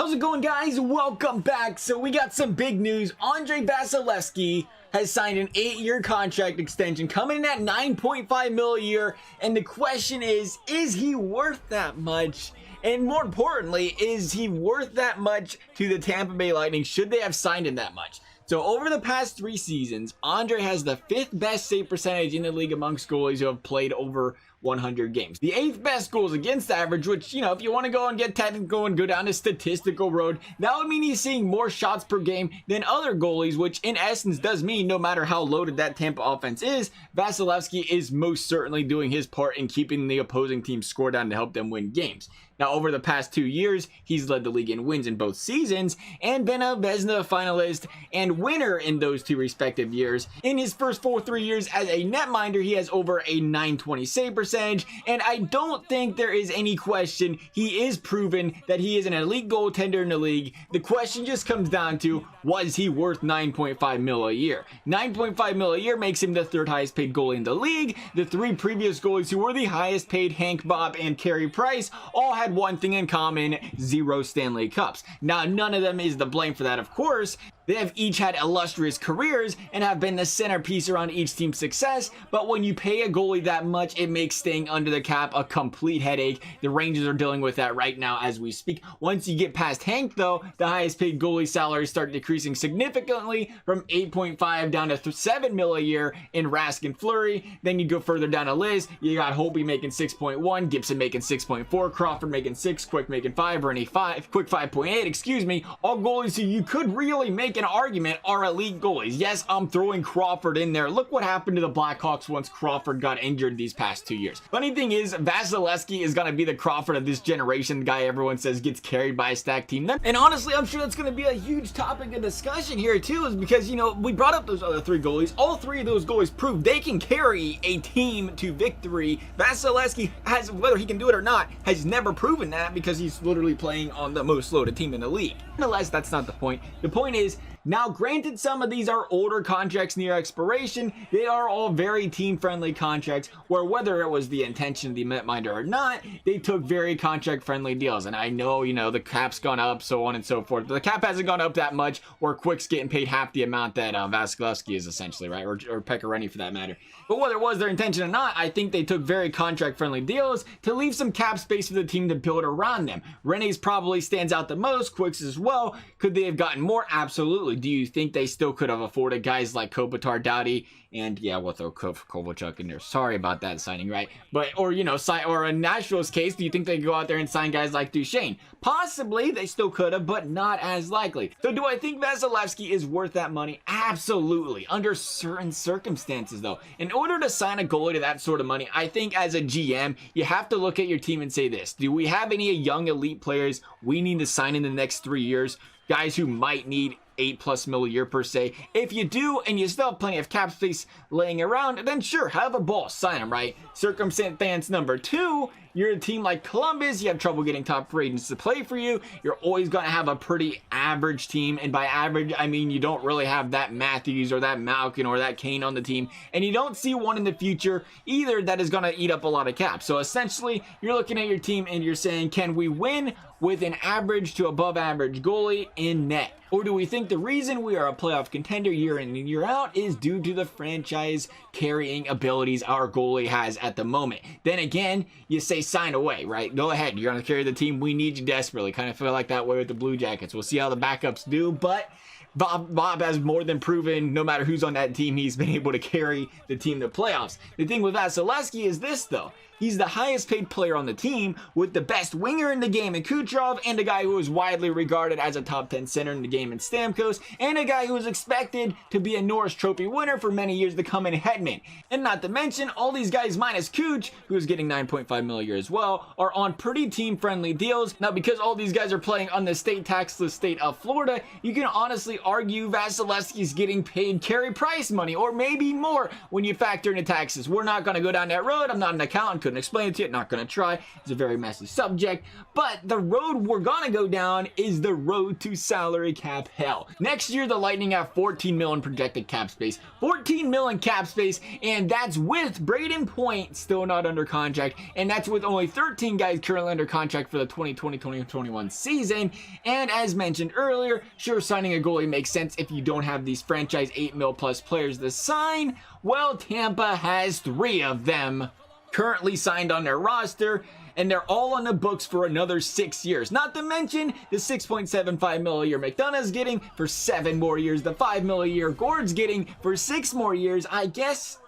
How's it going, guys? Welcome back. So we got some big news. Andrei Vasilevskiy has signed an 8-year contract extension coming in at $9.5 million a year, and the question is he worth that much? And more importantly, is he worth that much to the Tampa Bay Lightning? Should they have signed him that much? So over the past 3 seasons, Andrei has the 5th best save percentage in the league amongst goalies who have played over 100 games. The 8th best goals against average, which, you know, if you want to go and get technical and go down the statistical road, that would mean he's seeing more shots per game than other goalies, which in essence does mean no matter how loaded that Tampa offense is, Vasilevskiy is most certainly doing his part in keeping the opposing team score down to help them win games. Now, over the past 2 years, he's led the league in wins in both seasons and been a Vezina finalist and winner in those 2 respective years. In his first 3 years as a netminder, he has over a .920 save percentage, and I don't think there is any question he is proven that he is an elite goaltender in the league. The question just comes down to, was he worth $9.5 million a year? $9.5 million a year makes him the 3rd highest paid goalie in the league. The 3 previous goalies who were the highest paid, Hank Bob and Carey Price, all had one thing in common: 0 Stanley Cups. Now, none of them is the blame for that, of course. They have each had illustrious careers and have been the centerpiece around each team's success, but when you pay a goalie that much, it makes staying under the cap a complete headache. The Rangers are dealing with that right now as we speak. Once you get past Hank, though, the highest paid goalie salaries start decreasing significantly from 8.5 down to $7 million a year in Rask and Fleury. Then you go further down the list, you got Holtby making 6.1, Gibson making 6.4, Crawford making 6, Quick making 5, Ernie 5, Quick 5.8, excuse me. All goalies who you could really make an argument are elite goalies. Yes, I'm throwing Crawford in there. Look what happened to the Blackhawks once Crawford got injured these past 2 years. Funny thing is, Vasilevskiy is going to be the Crawford of this generation. The guy everyone says gets carried by a stacked team. And honestly, I'm sure that's going to be a huge topic of discussion here too, is because, you know, we brought up those other 3 goalies. All 3 of those goalies proved they can carry a team to victory. Vasilevskiy has, whether he can do it or not, has never proven that because he's literally playing on the most loaded team in the league. Nonetheless, that's not the point. The point is, now, granted, some of these are older contracts near expiration. They are all very team-friendly contracts where, whether it was the intention of the netminder or not, they took very contract-friendly deals. And I know, you know, the cap's gone up, so on and so forth. But the cap hasn't gone up that much, where Quick's getting paid half the amount that Vasilevskiy is essentially, right? Or Pecorini for that matter. But whether it was their intention or not, I think they took very contract-friendly deals to leave some cap space for the team to build around them. Rene's probably stands out the most, Quick's as well. Could they have gotten more? Absolutely. Do you think they still could have afforded guys like Kopitar, Doughty, and yeah, we'll throw Kovalchuk in there. Sorry about that signing, right? But, or, you know, or in Nashville's case, do you think they could go out there and sign guys like Duchesne? Possibly, they still could have, but not as likely. So do I think Vasilevskiy is worth that money? Absolutely. Under certain circumstances, though. In order to sign a goalie to that sort of money, I think as a GM, you have to look at your team and say this: do we have any young elite players we need to sign in the next 3 years? Guys who might need $8+ million a year per se. If you do, and you still have plenty of cap space laying around, then sure, have a ball, sign them, right? Circumstance number 2, you're a team like Columbus, you have trouble getting top free agents to play for you. You're always going to have a pretty average team, and by average, I mean you don't really have that Matthews or that Malkin or that Kane on the team, and you don't see one in the future either that is going to eat up a lot of cap. So essentially, you're looking at your team and you're saying, can we win with an average to above average goalie in net? Or do we think the reason we are a playoff contender year in and year out is due to the franchise carrying abilities our goalie has at the moment? Then again, you say sign away, right? Go ahead, you're going to carry the team. We need you desperately. Kind of feel like that way with the Blue Jackets. We'll see how the backups do, but Bob has more than proven, no matter who's on that team, he's been able to carry the team to playoffs. The thing with Vasilevskiy is this, though. He's the highest paid player on the team, with the best winger in the game in Kucherov, and a guy who is widely regarded as a top 10 center in the game in Stamkos, and a guy who is expected to be a Norris Trophy winner for many years to come in Hedman. And not to mention, all these guys minus Kuch, who is getting $9.5 million a year as well, are on pretty team-friendly deals. Now, because all these guys are playing on the state taxless state of Florida, you can honestly argue Vasilevskiy's getting paid Carey Price money, or maybe more when you factor in the taxes. We're not going to go down that road. I'm not an accountant. couldn't explain it to you. Not gonna try. It's a very messy subject. But the road we're gonna go down is the road to salary cap hell. Next year, the Lightning have 14 million projected cap space. 14 million cap space, and that's with Braden Point still not under contract, and that's with only 13 guys currently under contract for the 2020-2021 season. And as mentioned earlier, sure, signing a goalie makes sense if you don't have these franchise 8 mil plus players to sign. Well, Tampa has 3 of them currently signed on their roster, and they're all on the books for another 6 years. Not to mention the $6.75 million a year McDonough's getting for 7 more years, the $5 million a year Gord's getting for 6 more years. I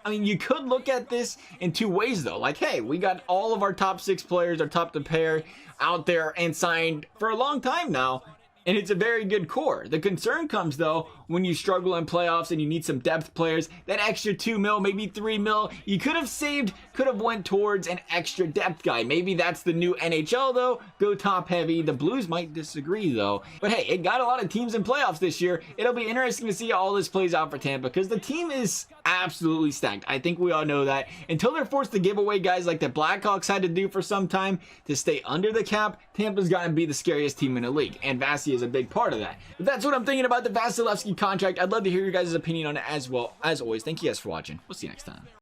mean, you could look at this in 2 ways though. Like, hey, we got all of our top 6 players, our top to pair out there and signed for a long time now. And it's a very good core. The concern comes though when you struggle in playoffs and you need some depth players. That extra 2 mil, maybe 3 mil, you could have saved, could have went towards an extra depth guy. Maybe that's the new NHL though. Go top heavy. The Blues might disagree though. But hey, it got a lot of teams in playoffs this year. It'll be interesting to see how all this plays out for Tampa because the team is absolutely stacked. I think we all know that. Until they're forced to give away guys like the Blackhawks had to do for some time to stay under the cap, Tampa's got to be the scariest team in the league. And Vasilevskiy is a big part of that. But that's what I'm thinking about the Vasilevskiy contract. I'd love to hear your guys' opinion on it as well. As always, thank you guys for watching. We'll see you next time.